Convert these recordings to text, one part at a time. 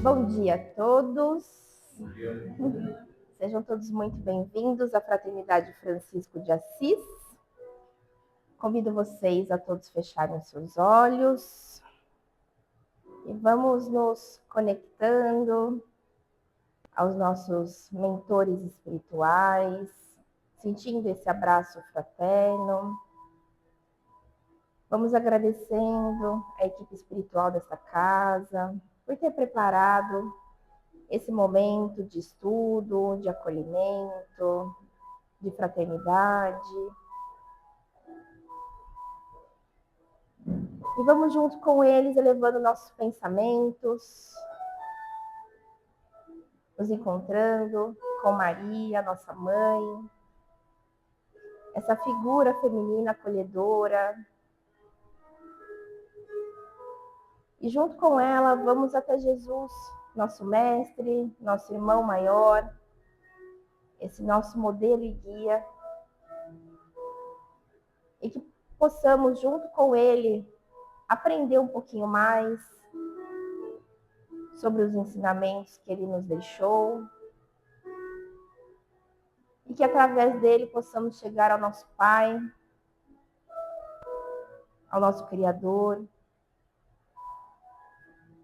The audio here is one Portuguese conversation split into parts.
Bom dia a todos. Sejam todos muito bem-vindos à Fraternidade Francisco de Assis. Convido vocês a todos fecharem seus olhos e vamos nos conectando aos nossos mentores espirituais, sentindo esse abraço fraterno. Vamos agradecendo a equipe espiritual desta casa por ter preparado esse momento de estudo, de acolhimento, de fraternidade. E vamos junto com eles, elevando nossos pensamentos, nos encontrando com Maria, nossa mãe, essa figura feminina acolhedora. E junto com ela, vamos até Jesus, nosso mestre, nosso irmão maior, esse nosso modelo e guia. E que possamos, junto com ele, aprender um pouquinho mais sobre os ensinamentos que ele nos deixou. E que através dele possamos chegar ao nosso Pai, ao nosso Criador.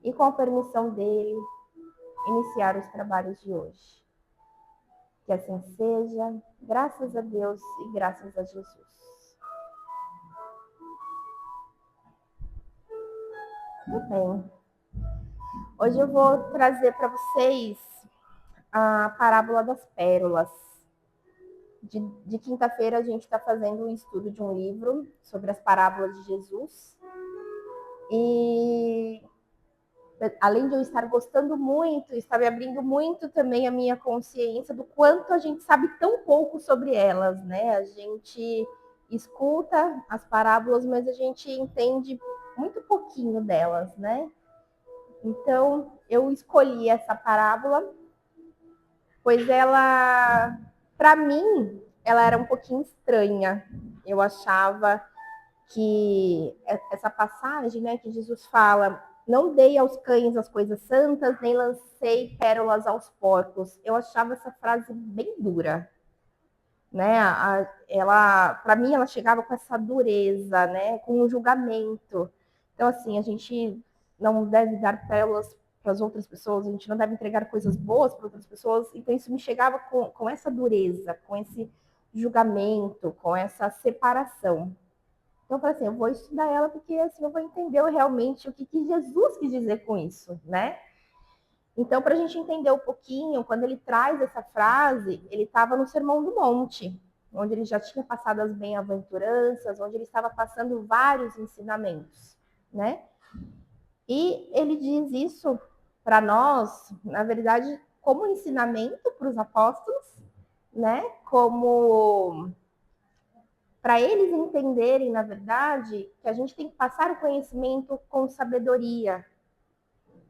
E com a permissão dele, iniciar os trabalhos de hoje. Que assim seja, graças a Deus e graças a Jesus. Muito bem. Hoje eu vou trazer para vocês a parábola das pérolas. De quinta-feira a gente está fazendo um estudo de um livro sobre as parábolas de Jesus. E além de eu estar gostando muito, está me abrindo muito também a minha consciência do quanto a gente sabe tão pouco sobre elas, né? A gente escuta as parábolas, mas a gente entende muito pouquinho delas, né? Então, eu escolhi essa parábola, pois ela, para mim, ela era um pouquinho estranha. Eu achava que essa passagem, né, que Jesus fala: não dei aos cães as coisas santas, nem lancei pérolas aos porcos. Eu achava essa frase bem dura, né? Ela, para mim, ela chegava com essa dureza, né, com um julgamento. Então, assim, a gente não deve dar pérolas para as outras pessoas, a gente não deve entregar coisas boas para outras pessoas. Então, isso me chegava com essa dureza, com esse julgamento, com essa separação. Então, eu falei assim, eu vou estudar ela porque assim eu vou entender realmente o que Jesus quis dizer com isso, né? Então, para a gente entender um pouquinho, quando ele traz essa frase, ele estava no Sermão do Monte, onde ele já tinha passado as bem-aventuranças, onde ele estava passando vários ensinamentos, né? E ele diz isso para nós, na verdade, como ensinamento para os apóstolos, né? Como para eles entenderem, na verdade, que a gente tem que passar o conhecimento com sabedoria,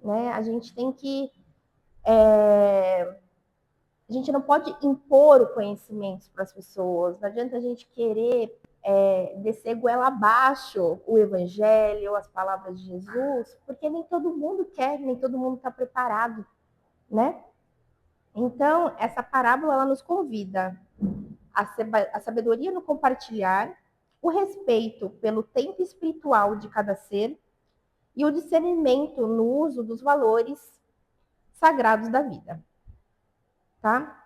né? A gente tem que a gente não pode impor o conhecimento para as pessoas. Não adianta a gente querer descer goela abaixo o evangelho, as palavras de Jesus, porque nem todo mundo quer, nem todo mundo está preparado, né? Então, essa parábola ela nos convida a sabedoria no compartilhar, o respeito pelo tempo espiritual de cada ser e o discernimento no uso dos valores sagrados da vida. Tá?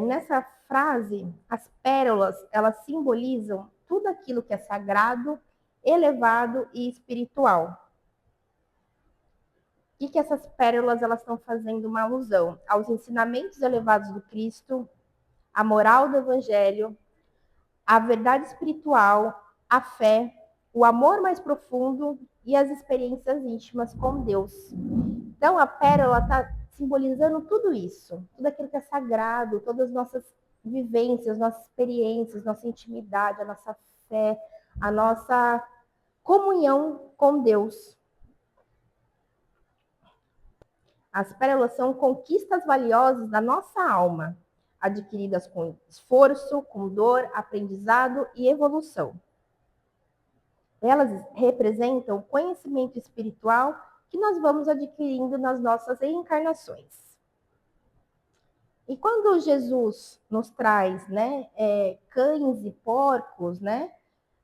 Nessa frase, as pérolas, elas simbolizam tudo aquilo que é sagrado, elevado e espiritual. O que essas pérolas elas estão fazendo uma alusão? Aos ensinamentos elevados do Cristo, a moral do Evangelho, a verdade espiritual, a fé, o amor mais profundo e as experiências íntimas com Deus. Então, a pérola está simbolizando tudo isso, tudo aquilo que é sagrado, todas as nossas vivências, nossas experiências, nossa intimidade, a nossa fé, a nossa comunhão com Deus. As pérolas são conquistas valiosas da nossa alma, adquiridas com esforço, com dor, aprendizado e evolução. Elas representam o conhecimento espiritual que nós vamos adquirindo nas nossas reencarnações. E quando Jesus nos traz, né, cães e porcos, né,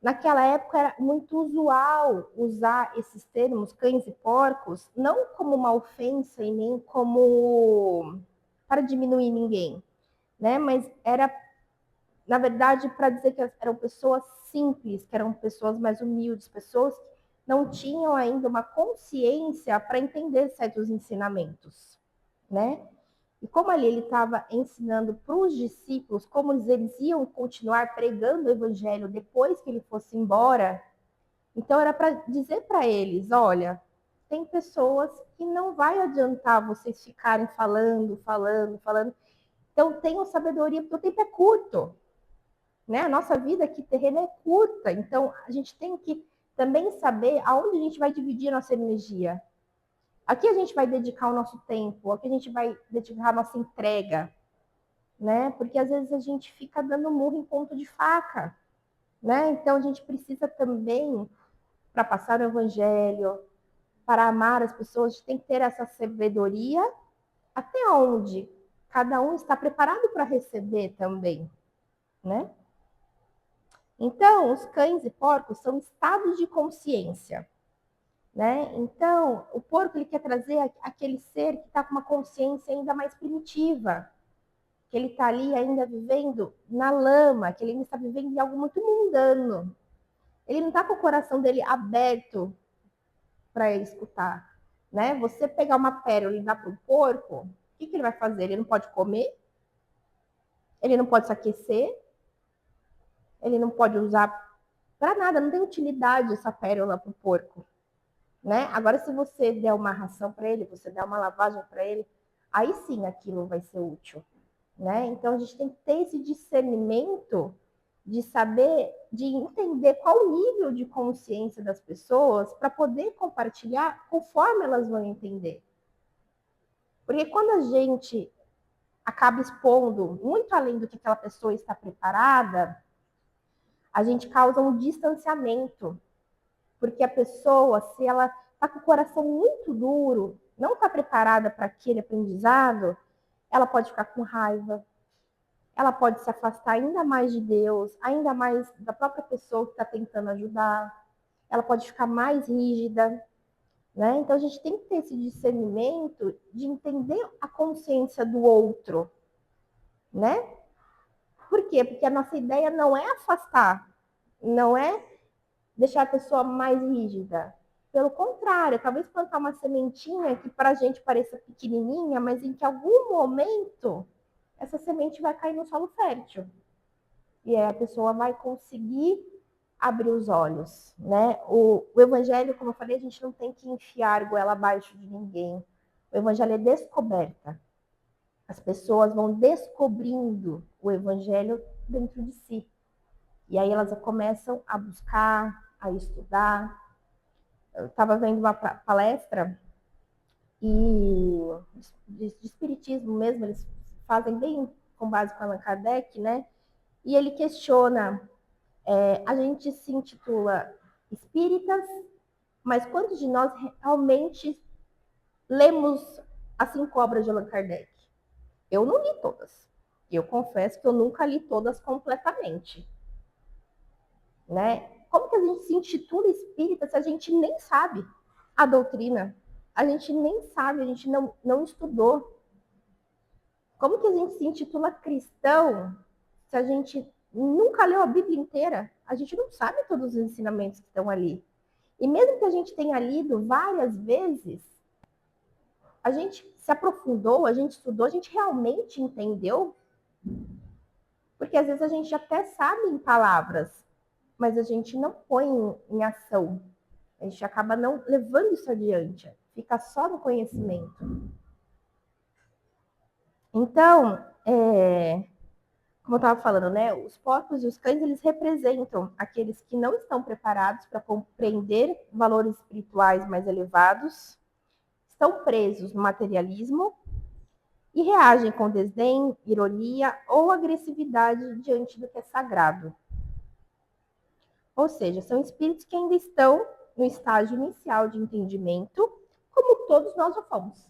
naquela época era muito usual usar esses termos, cães e porcos, não como uma ofensa e nem como para diminuir ninguém, né, mas era, na verdade, para dizer que eram pessoas simples, que eram pessoas mais humildes, pessoas que não tinham ainda uma consciência para entender certos ensinamentos, né? E como ali ele estava ensinando para os discípulos como eles iam continuar pregando o evangelho depois que ele fosse embora, então era para dizer para eles, olha, tem pessoas que não vai adiantar vocês ficarem falando. Então tenham sabedoria, porque o tempo é curto, né? A nossa vida aqui terrena é curta, então a gente tem que também saber aonde a gente vai dividir a nossa energia. Aqui a gente vai dedicar o nosso tempo, aqui a gente vai dedicar a nossa entrega, né? Porque às vezes a gente fica dando murro em ponto de faca, né? Então a gente precisa também, para passar o evangelho, para amar as pessoas, a gente tem que ter essa sabedoria até onde cada um está preparado para receber também, né? Então, os cães e porcos são estados de consciência, né? Então, o porco ele quer trazer aquele ser que está com uma consciência ainda mais primitiva, que ele está ali ainda vivendo na lama, que ele ainda está vivendo em algo muito mundano. Ele não está com o coração dele aberto para escutar, né? Você pegar uma pérola e dar para um porco, o que ele vai fazer? Ele não pode comer, ele não pode se aquecer, ele não pode usar para nada, não tem utilidade essa pérola para o porco, né? Agora, se você der uma ração para ele, você der uma lavagem para ele, aí sim aquilo vai ser útil, né? Então a gente tem que ter esse discernimento de saber, de entender qual o nível de consciência das pessoas para poder compartilhar conforme elas vão entender. Porque quando a gente acaba expondo muito além do que aquela pessoa está preparada, a gente causa um distanciamento. Porque a pessoa, se ela está com o coração muito duro, não está preparada para aquele aprendizado, ela pode ficar com raiva, ela pode se afastar ainda mais de Deus, ainda mais da própria pessoa que está tentando ajudar, ela pode ficar mais rígida, né? Então a gente tem que ter esse discernimento de entender a consciência do outro, né? Por quê? Porque a nossa ideia não é afastar, não é deixar a pessoa mais rígida. Pelo contrário, talvez plantar uma sementinha que para a gente pareça pequenininha, mas em que algum momento essa semente vai cair no solo fértil. E aí a pessoa vai conseguir abrir os olhos, né? O evangelho, como eu falei, a gente não tem que enfiar goela abaixo de ninguém. O evangelho é descoberta. As pessoas vão descobrindo o evangelho dentro de si. E aí elas começam a buscar, a estudar. Eu estava vendo uma palestra e de espiritismo mesmo, eles fazem bem com base com Allan Kardec, né? E ele questiona, a gente se intitula espíritas, mas quantos de nós realmente lemos as 5 obras de Allan Kardec? Eu não li todas. Eu confesso que eu nunca li todas completamente, né? Como que a gente se intitula espírita se a gente nem sabe a doutrina? A gente nem sabe, a gente não estudou. Como que a gente se intitula cristão se a gente nunca leu a Bíblia inteira? A gente não sabe todos os ensinamentos que estão ali. E mesmo que a gente tenha lido várias vezes, a gente se aprofundou, a gente estudou, a gente realmente entendeu? Porque às vezes a gente até sabe em palavras, mas a gente não põe em ação. A gente acaba não levando isso adiante, fica só no conhecimento. Então, como eu estava falando, né, os porcos e os cães, eles representam aqueles que não estão preparados para compreender valores espirituais mais elevados, estão presos no materialismo e reagem com desdém, ironia ou agressividade diante do que é sagrado. Ou seja, são espíritos que ainda estão no estágio inicial de entendimento como todos nós já fomos.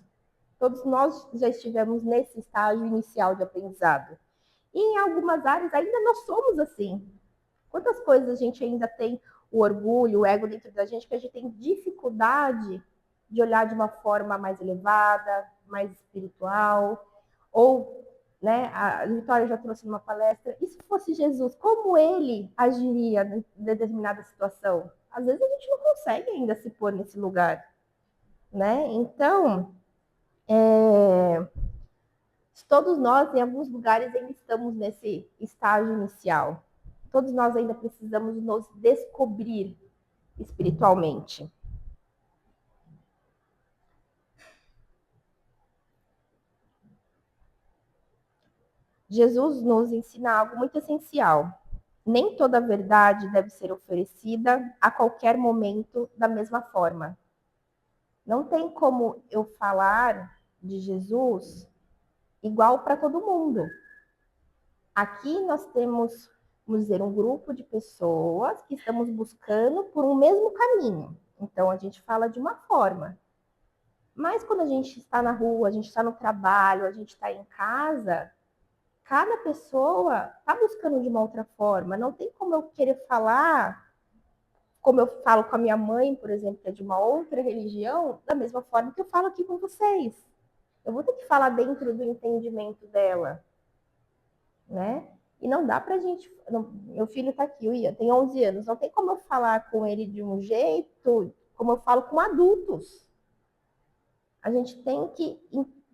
Todos nós já estivemos nesse estágio inicial de aprendizado. E em algumas áreas ainda nós somos assim. Quantas coisas a gente ainda tem o orgulho, o ego dentro da gente, que a gente tem dificuldade de olhar de uma forma mais elevada, mais espiritual, ou, né, a Vitória já trouxe numa palestra, e se fosse Jesus, como ele agiria em determinada situação? Às vezes a gente não consegue ainda se pôr nesse lugar, né? Então, todos nós, em alguns lugares, ainda estamos nesse estágio inicial. Todos nós ainda precisamos nos descobrir espiritualmente. Jesus nos ensina algo muito essencial. Nem toda a verdade deve ser oferecida a qualquer momento da mesma forma. Não tem como eu falar de Jesus igual para todo mundo. Aqui nós temos, vamos dizer, um grupo de pessoas que estamos buscando por um mesmo caminho. Então a gente fala de uma forma. Mas quando a gente está na rua, a gente está no trabalho, a gente está em casa, cada pessoa está buscando de uma outra forma. Não tem como eu querer falar, como eu falo com a minha mãe, por exemplo, que é de uma outra religião, da mesma forma que eu falo aqui com vocês. Eu vou ter que falar dentro do entendimento dela, né? E não dá pra gente. Não, meu filho tá aqui, o Ian, tem 11 anos. Não tem como eu falar com ele de um jeito como eu falo com adultos. A gente tem que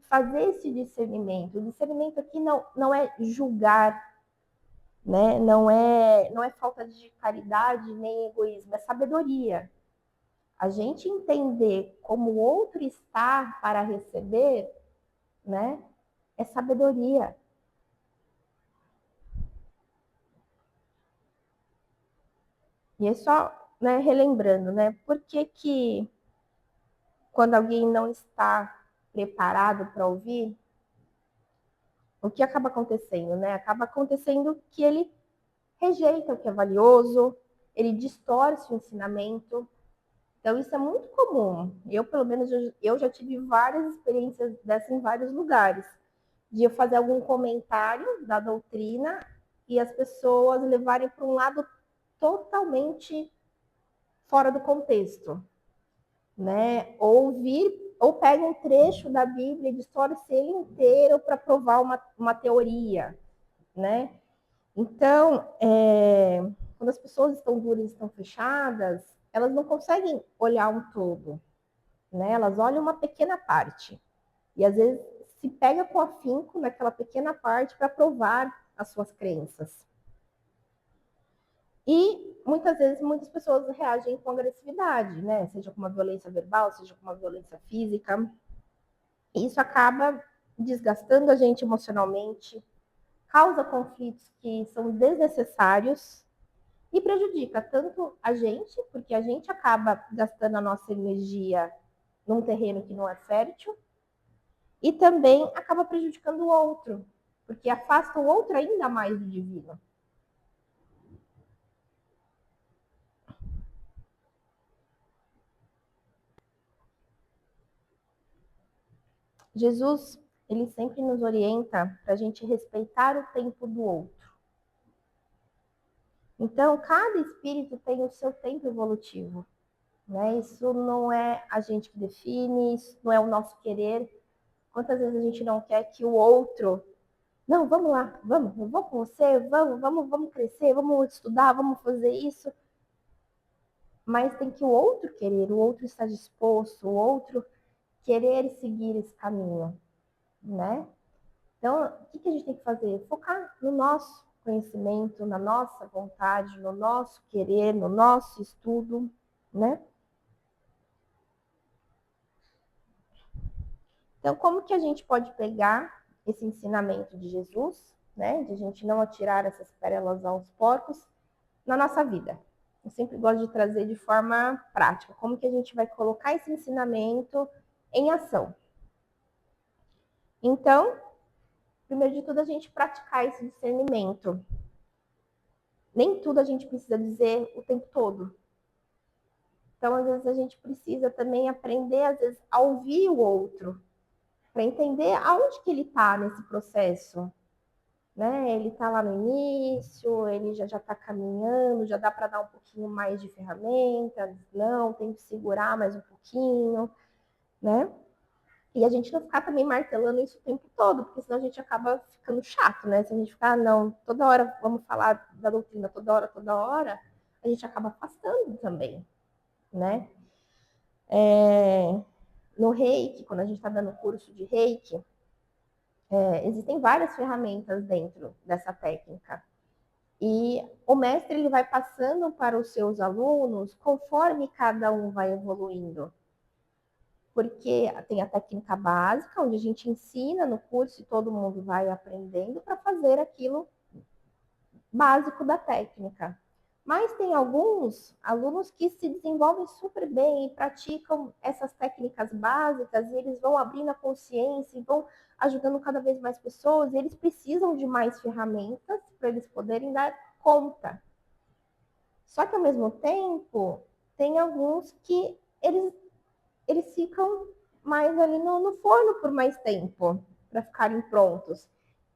fazer esse discernimento. O discernimento aqui não é julgar, né? Não é falta de caridade nem egoísmo, é sabedoria. A gente entender como o outro está para receber, né? É sabedoria. E é só, né, relembrando, né? Por que quando alguém não está preparado para ouvir, o que acaba acontecendo, né? Acaba acontecendo que ele rejeita o que é valioso, ele distorce o ensinamento. Então, isso é muito comum. Eu, pelo menos, eu já tive várias experiências dessas em vários lugares. De eu fazer algum comentário da doutrina e as pessoas levarem para um lado totalmente fora do contexto, né? Ou pega um trecho da Bíblia e distorce ele inteiro para provar uma teoria, né? Então, quando as pessoas estão duras, estão fechadas, elas não conseguem olhar um todo, né? Elas olham uma pequena parte. E às vezes se pega com afinco naquela pequena parte para provar as suas crenças. E muitas vezes muitas pessoas reagem com agressividade, né? Seja com uma violência verbal, seja com uma violência física. Isso acaba desgastando a gente emocionalmente, causa conflitos que são desnecessários e prejudica tanto a gente, porque a gente acaba gastando a nossa energia num terreno que não é fértil, e também acaba prejudicando o outro, porque afasta o outro ainda mais do divino. Jesus, ele sempre nos orienta para a gente respeitar o tempo do outro. Então, cada espírito tem o seu tempo evolutivo. Né? Isso não é a gente que define, isso não é o nosso querer. Quantas vezes a gente não quer que o outro... Não, vamos lá, vamos, eu vou com você, vamos crescer, vamos estudar, vamos fazer isso. Mas tem que o outro querer, o outro estar disposto, o outro querer seguir esse caminho, né? Então, o que a gente tem que fazer? Focar no nosso conhecimento, na nossa vontade, no nosso querer, no nosso estudo, né? Então, como que a gente pode pegar esse ensinamento de Jesus, né? De a gente não atirar essas pérolas aos porcos na nossa vida? Eu sempre gosto de trazer de forma prática. Como que a gente vai colocar esse ensinamento em ação? Então, primeiro de tudo, a gente praticar esse discernimento. Nem tudo a gente precisa dizer o tempo todo. Então, às vezes, a gente precisa também aprender, às vezes, a ouvir o outro, para entender aonde que ele está nesse processo. Né? Ele está lá no início, ele já está caminhando, já dá para dar um pouquinho mais de ferramentas, não, tem que segurar mais um pouquinho, né? E a gente não ficar também martelando isso o tempo todo, porque senão a gente acaba ficando chato, né? Se a gente ficar, não, toda hora vamos falar da doutrina, toda hora, a gente acaba afastando também, né? No Reiki, quando a gente está dando curso de Reiki, existem várias ferramentas dentro dessa técnica. E o mestre ele vai passando para os seus alunos conforme cada um vai evoluindo. Porque tem a técnica básica, onde a gente ensina no curso e todo mundo vai aprendendo para fazer aquilo básico da técnica. Mas tem alguns alunos que se desenvolvem super bem e praticam essas técnicas básicas, e eles vão abrindo a consciência e vão ajudando cada vez mais pessoas, e eles precisam de mais ferramentas para eles poderem dar conta. Só que, ao mesmo tempo, tem alguns que eles ficam mais ali no forno por mais tempo, para ficarem prontos.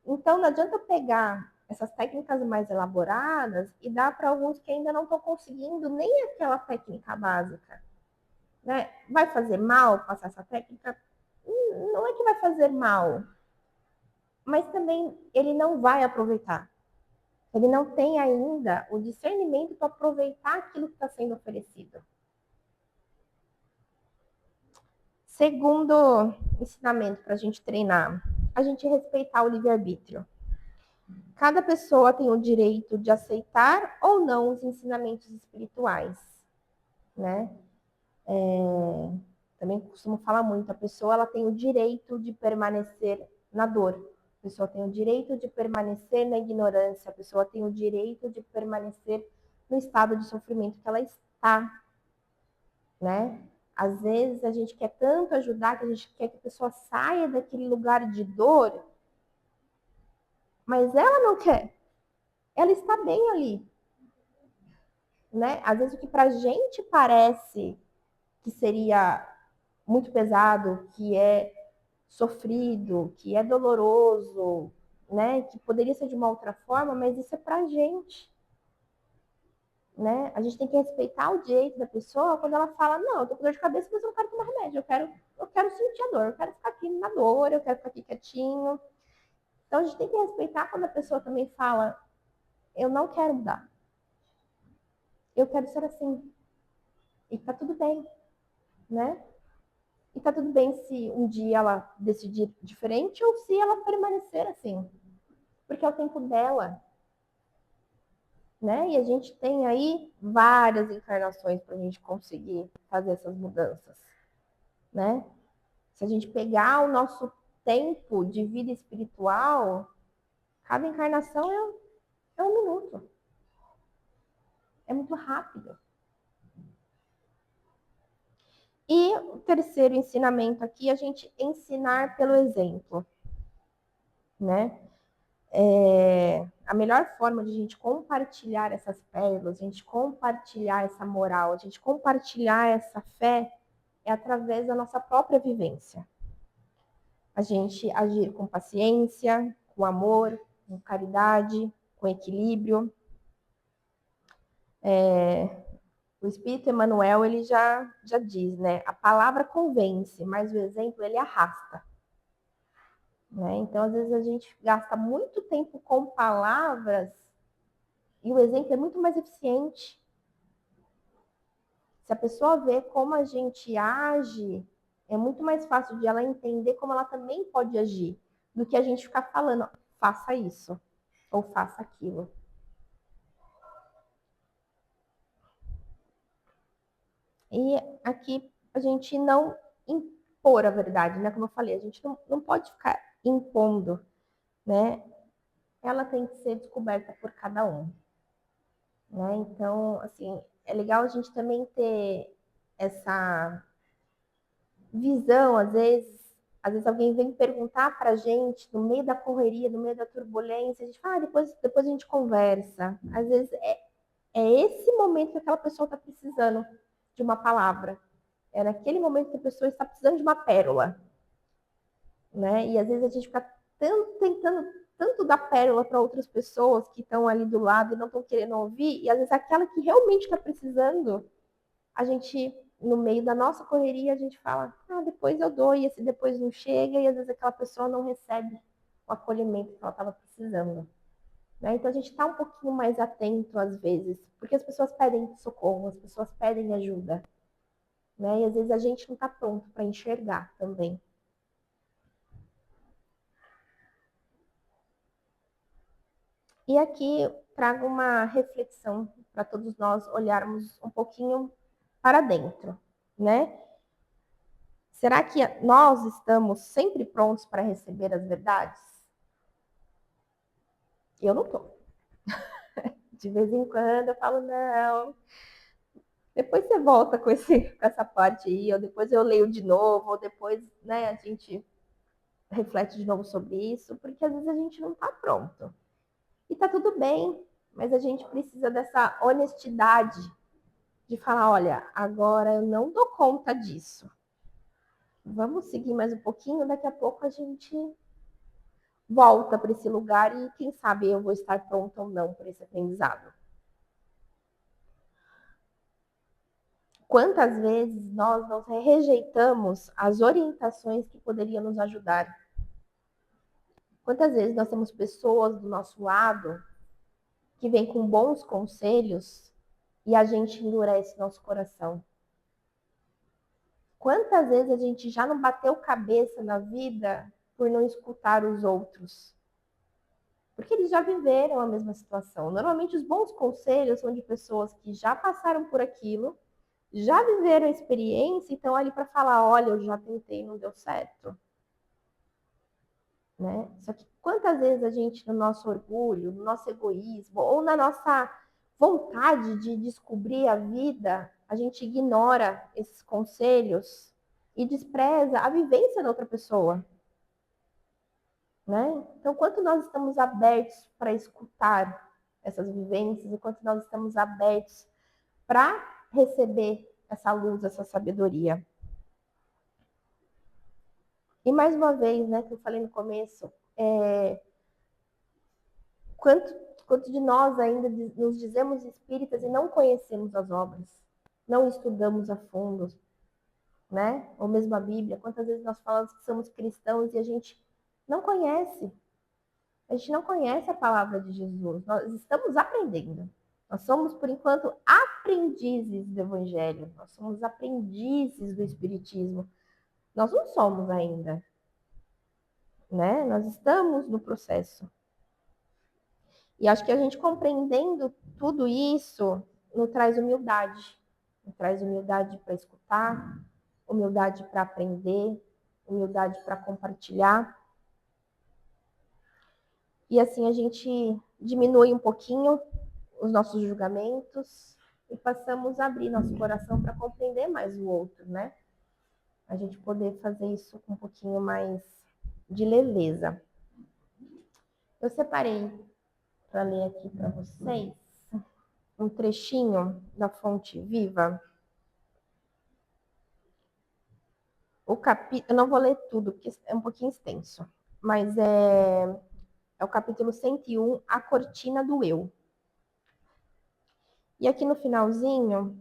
Então, não adianta pegar essas técnicas mais elaboradas e dar para alguns que ainda não estão conseguindo nem aquela técnica básica. Né? Vai fazer mal passar essa técnica? Não é que vai fazer mal, mas também ele não vai aproveitar. Ele não tem ainda o discernimento para aproveitar aquilo que está sendo oferecido. Segundo ensinamento para a gente treinar, a gente respeitar o livre-arbítrio. Cada pessoa tem o direito de aceitar ou não os ensinamentos espirituais, né? Também costumo falar muito, a pessoa ela tem o direito de permanecer na dor, a pessoa tem o direito de permanecer na ignorância, a pessoa tem o direito de permanecer no estado de sofrimento que ela está, né? Às vezes a gente quer tanto ajudar que a gente quer que a pessoa saia daquele lugar de dor, mas ela não quer. Ela está bem ali, né? Às vezes o que para a gente parece que seria muito pesado, que é sofrido, que é doloroso, né? Que poderia ser de uma outra forma, mas isso é para a gente. Né? A gente tem que respeitar o direito da pessoa quando ela fala, não, eu tô com dor de cabeça, mas eu não quero tomar remédio, eu quero sentir a dor, eu quero ficar aqui na dor, eu quero ficar aqui quietinho. Então a gente tem que respeitar quando a pessoa também fala, eu não quero mudar, eu quero ser assim. E tá tudo bem, né? E tá tudo bem se um dia ela decidir diferente ou se ela permanecer assim. Porque é o tempo dela, né? E a gente tem aí várias encarnações para a gente conseguir fazer essas mudanças, né? Se a gente pegar o nosso tempo de vida espiritual, cada encarnação é um minuto. É muito rápido. E o terceiro ensinamento aqui, a gente ensinar pelo exemplo, né? A melhor forma de a gente compartilhar essas pérolas, a gente compartilhar essa moral, a gente compartilhar essa fé é através da nossa própria vivência. A gente agir com paciência, com amor, com caridade, com equilíbrio. O Espírito Emmanuel, ele já diz, né? A palavra convence, mas o exemplo, ele arrasta. Né? Então, às vezes, a gente gasta muito tempo com palavras e o exemplo é muito mais eficiente. Se a pessoa vê como a gente age, é muito mais fácil de ela entender como ela também pode agir, do que a gente ficar falando, faça isso, ou faça aquilo. E aqui a gente não impor a verdade, né? Como eu falei, a gente não pode ficar impondo, né? Ela tem que ser descoberta por cada um, né? Então, assim, é legal a gente também ter essa visão, às vezes alguém vem perguntar para a gente no meio da correria, no meio da turbulência, a gente fala, depois a gente conversa. Às vezes é esse momento que aquela pessoa está precisando. de uma palavra. É naquele momento que a pessoa está precisando de uma pérola, né? E às vezes a gente fica tentando tanto dar pérola para outras pessoas que estão ali do lado e não estão querendo ouvir, e às vezes aquela que realmente está precisando, a gente, no meio da nossa correria, a gente fala, depois eu dou, e esse depois não chega, e às vezes aquela pessoa não recebe o acolhimento que ela estava precisando. Né? Então a gente está um pouquinho mais atento às vezes, porque as pessoas pedem socorro, as pessoas pedem ajuda. Né? E às vezes a gente não está pronto para enxergar também. E aqui trago uma reflexão para todos nós olharmos um pouquinho para dentro, né? Será que nós estamos sempre prontos para receber as verdades? Eu não estou. De vez em quando eu falo, não. Depois você volta com essa parte aí, ou depois eu leio de novo, ou depois, né, a gente reflete de novo sobre isso, porque às vezes a gente não está pronto. E tá tudo bem, mas a gente precisa dessa honestidade de falar, olha, agora eu não dou conta disso. Vamos seguir mais um pouquinho, daqui a pouco a gente volta para esse lugar e quem sabe eu vou estar pronta ou não para esse aprendizado. Quantas vezes nós rejeitamos as orientações que poderiam nos ajudar? Quantas vezes nós temos pessoas do nosso lado que vêm com bons conselhos e a gente endurece nosso coração? Quantas vezes a gente já não bateu cabeça na vida por não escutar os outros? Porque eles já viveram a mesma situação. Normalmente os bons conselhos são de pessoas que já passaram por aquilo, já viveram a experiência e estão ali para falar, olha, eu já tentei e não deu certo. Né? Só que quantas vezes a gente, no nosso orgulho, no nosso egoísmo, ou na nossa vontade de descobrir a vida, a gente ignora esses conselhos e despreza a vivência da outra pessoa. Né? Então, quanto nós estamos abertos para escutar essas vivências, e quanto nós estamos abertos para receber essa luz, essa sabedoria. E mais uma vez, né, que eu falei no começo, quanto de nós ainda nos dizemos espíritas e não conhecemos as obras, não estudamos a fundo, né? Ou mesmo a Bíblia. Quantas vezes nós falamos que somos cristãos e a gente não conhece. A gente não conhece a palavra de Jesus. Nós estamos aprendendo. Nós somos, por enquanto, aprendizes do Evangelho. Nós somos aprendizes do Espiritismo. Nós não somos ainda, né? Nós estamos no processo. E acho que a gente compreendendo tudo isso nos traz humildade. Nos traz humildade para escutar, humildade para aprender, humildade para compartilhar. E assim a gente diminui um pouquinho os nossos julgamentos e passamos a abrir nosso coração para compreender mais o outro, né? A gente poder fazer isso com um pouquinho mais de leveza. Eu separei para ler aqui para vocês um trechinho da Fonte Viva. Eu não vou ler tudo, porque é um pouquinho extenso, mas é o capítulo 101, A Cortina do Eu. E aqui no finalzinho,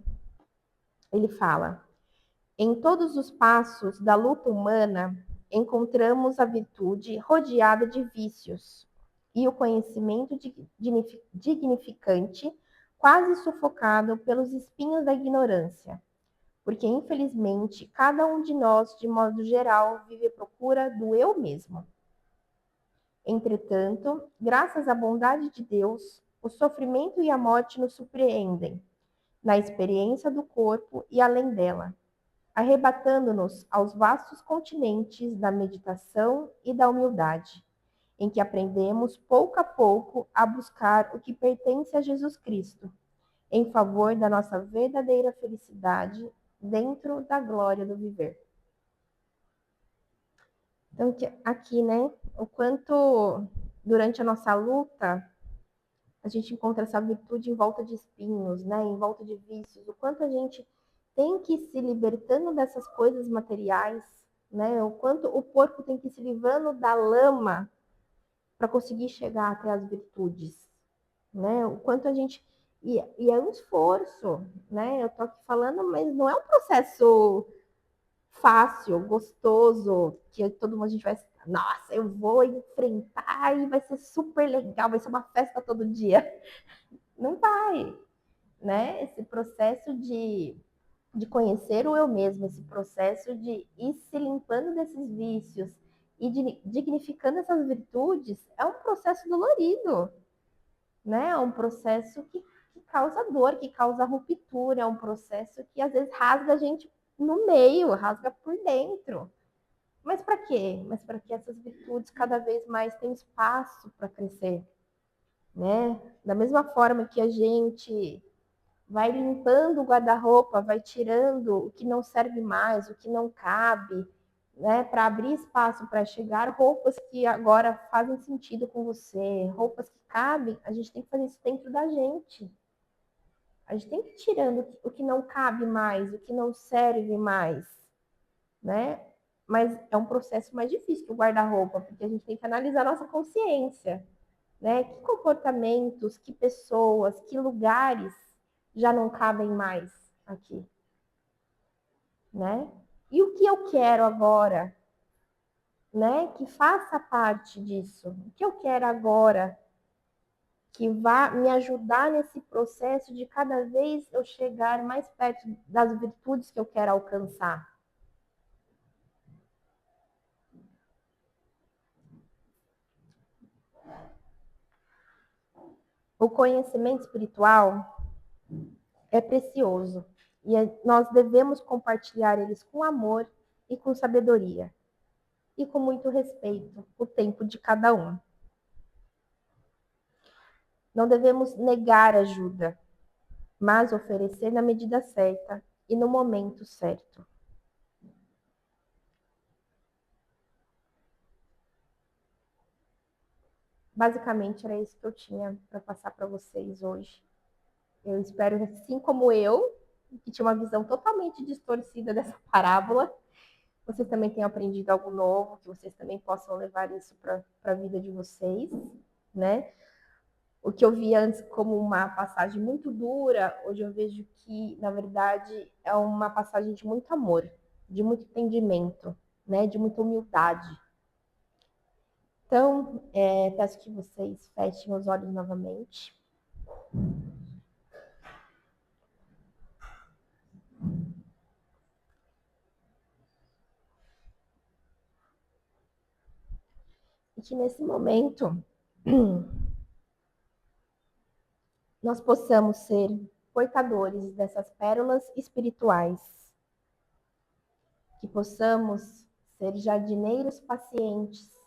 ele fala: em todos os passos da luta humana, encontramos a virtude rodeada de vícios e o conhecimento dignificante, quase sufocado pelos espinhos da ignorância. Porque, infelizmente, cada um de nós, de modo geral, vive à procura do eu mesmo. Entretanto, graças à bondade de Deus, o sofrimento e a morte nos surpreendem, na experiência do corpo e além dela, arrebatando-nos aos vastos continentes da meditação e da humildade, em que aprendemos pouco a pouco a buscar o que pertence a Jesus Cristo, em favor da nossa verdadeira felicidade dentro da glória do viver. Então, aqui, né, o quanto durante a nossa luta a gente encontra essa virtude em volta de espinhos, né, em volta de vícios, o quanto a gente tem que ir se libertando dessas coisas materiais, né? O quanto o porco tem que ir se livrando da lama para conseguir chegar até as virtudes, né? O quanto a gente e é um esforço, né? Eu tô aqui falando, mas não é um processo fácil, gostoso, que todo mundo a gente vai, nossa, eu vou enfrentar e vai ser super legal, vai ser uma festa todo dia. Não vai, né? Esse processo de conhecer o eu mesmo, esse processo de ir se limpando desses vícios e de, dignificando essas virtudes, é um processo dolorido, né? É um processo que causa dor, que causa ruptura, é um processo que às vezes rasga a gente no meio, rasga por dentro. Mas para quê? Mas para que essas virtudes cada vez mais tenham espaço para crescer, né? Da mesma forma que a gente vai limpando o guarda-roupa, vai tirando o que não serve mais, o que não cabe, né, para abrir espaço para chegar roupas que agora fazem sentido com você, roupas que cabem, a gente tem que fazer isso dentro da gente. A gente tem que ir tirando o que não cabe mais, o que não serve mais, né? Mas é um processo mais difícil que o guarda-roupa, porque a gente tem que analisar a nossa consciência, né? Que comportamentos, que pessoas, que lugares já não cabem mais aqui, né? E o que eu quero agora, né? Que faça parte disso. O que eu quero agora que vá me ajudar nesse processo de cada vez eu chegar mais perto das virtudes que eu quero alcançar. O conhecimento espiritual é precioso e nós devemos compartilhar eles com amor e com sabedoria e com muito respeito, o tempo de cada um. Não devemos negar ajuda, mas oferecer na medida certa e no momento certo. Basicamente era isso que eu tinha para passar para vocês hoje. Eu espero, assim como eu, que tinha uma visão totalmente distorcida dessa parábola, vocês também tenham aprendido algo novo, que vocês também possam levar isso para a vida de vocês, né? O que eu via antes como uma passagem muito dura, hoje eu vejo que, na verdade, é uma passagem de muito amor, de muito entendimento, né? De muita humildade. Então, peço que vocês fechem os olhos novamente. E que nesse momento nós possamos ser portadores dessas pérolas espirituais, que possamos ser jardineiros pacientes,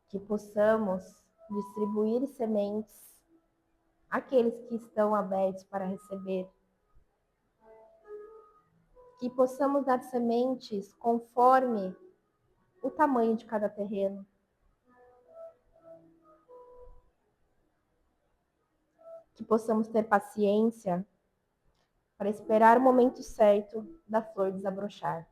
que possamos distribuir sementes àqueles que estão abertos para receber, que possamos dar sementes conforme o tamanho de cada terreno, que possamos ter paciência para esperar o momento certo da flor desabrochar.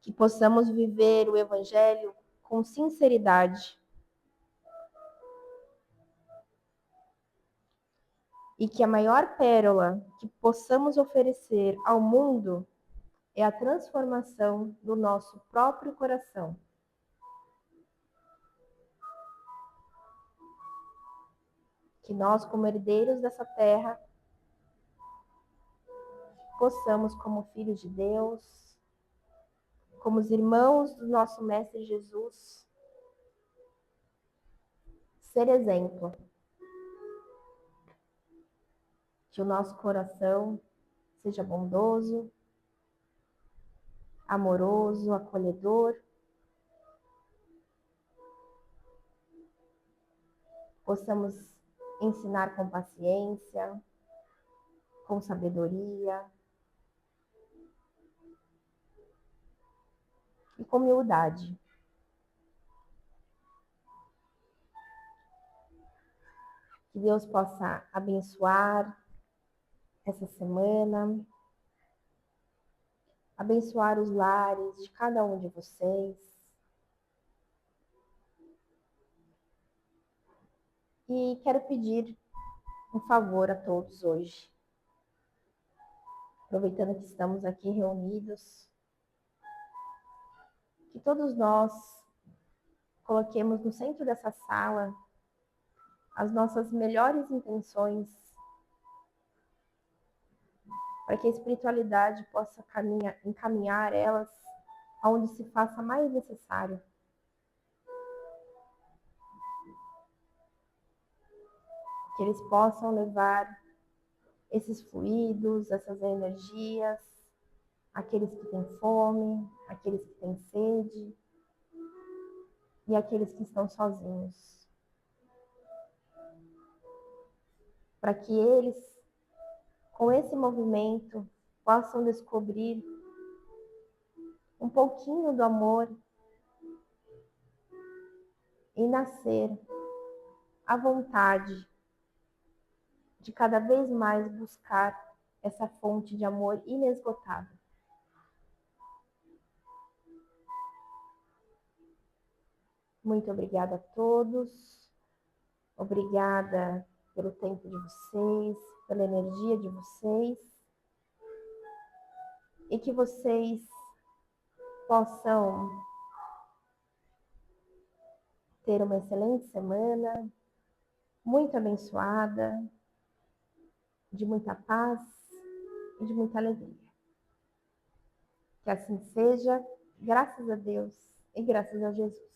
Que possamos viver o Evangelho com sinceridade e que a maior pérola que possamos oferecer ao mundo é a transformação do nosso próprio coração. Que nós, como herdeiros dessa terra, possamos, como filhos de Deus, como os irmãos do nosso Mestre Jesus, ser exemplo. Que o nosso coração seja bondoso, amoroso, acolhedor. Possamos ensinar com paciência, com sabedoria e com humildade. Que Deus possa abençoar essa semana, abençoar os lares de cada um de vocês. E quero pedir um favor a todos hoje, aproveitando que estamos aqui reunidos, que todos nós coloquemos no centro dessa sala as nossas melhores intenções, para que a espiritualidade possa encaminhar elas aonde se faça mais necessário. Que eles possam levar esses fluidos, essas energias, aqueles que têm fome, aqueles que têm sede e aqueles que estão sozinhos. Para que eles, com esse movimento, possam descobrir um pouquinho do amor e nascer à vontade de cada vez mais buscar essa fonte de amor inesgotável. Muito obrigada a todos. Obrigada pelo tempo de vocês, pela energia de vocês. E que vocês possam ter uma excelente semana, muito abençoada, de muita paz e de muita alegria. Que assim seja, graças a Deus e graças a Jesus.